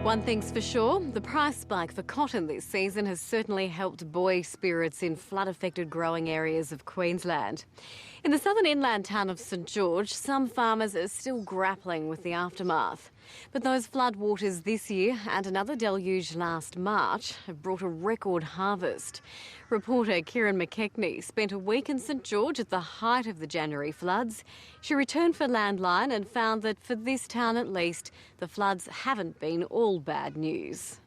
One thing's for sure, the price spike for cotton this season has certainly helped buoy spirits in flood-affected growing areas of Queensland. In the southern inland town of St George, some farmers are still grappling with the aftermath. But those floodwaters this year and another deluge last March have brought a record harvest. Reporter Kirrin McKechnie spent a week in St George at the height of the January floods. She returned for Landline and found that for this town at least, the floods haven't been all bad news.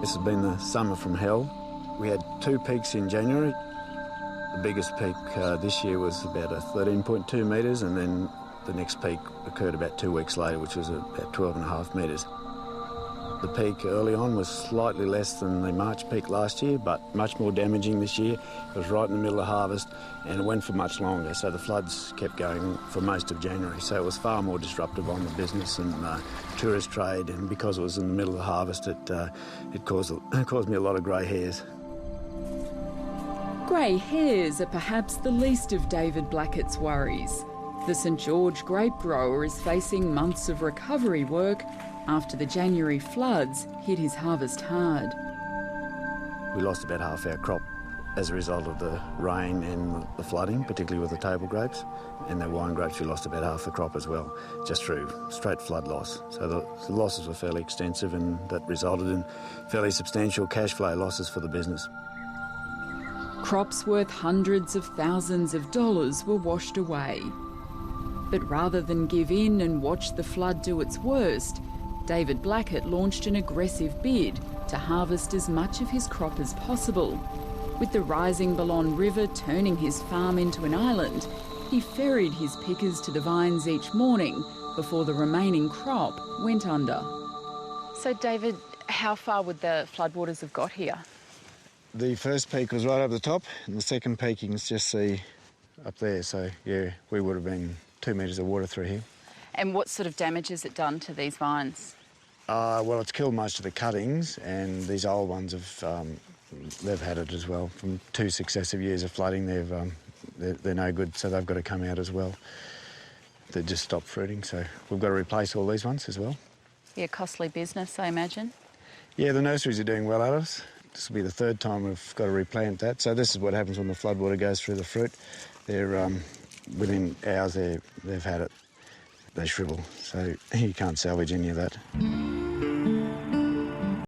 This has been the summer from hell. We had two peaks in January. The biggest peak this year was about 13.2 metres, and then the next peak occurred about 2 weeks later, which was about 12.5 metres. The peak early on was slightly less than the March peak last year, but much more damaging this year. It was right in the middle of harvest, and it went for much longer, so the floods kept going for most of January. So it was far more disruptive on the business and tourist trade, and because it was in the middle of harvest, it caused me a lot of grey hairs. Grey hairs are perhaps the least of David Blackett's worries. The St George grape grower is facing months of recovery work after the January floods hit his harvest hard. We lost about half our crop as a result of the rain and the flooding, particularly with the table grapes. And the wine grapes, we lost about half the crop as well, just through straight flood loss. So the losses were fairly extensive, and that resulted in fairly substantial cash flow losses for the business. Crops worth hundreds of thousands of dollars were washed away. But rather than give in and watch the flood do its worst, David Blackett launched an aggressive bid to harvest as much of his crop as possible. With the rising Ballon River turning his farm into an island, he ferried his pickers to the vines each morning before the remaining crop went under. So, David, how far would the floodwaters have got here? The first peak was right up the top, and the second peak you can just see up there. So, yeah, we would have been 2 metres of water through here. And what sort of damage has it done to these vines? Well, it's killed most of the cuttings, and these old ones they've had it as well. From 2 successive years of flooding, they're no good, so they've got to come out as well. They just stopped fruiting, so we've got to replace all these ones as well. Yeah, costly business, I imagine. Yeah, the nurseries are doing well at us. This will be the third time we've got to replant that. So this is what happens when the floodwater goes through the fruit. They're within hours they've had it. They shrivel, so you can't salvage any of that.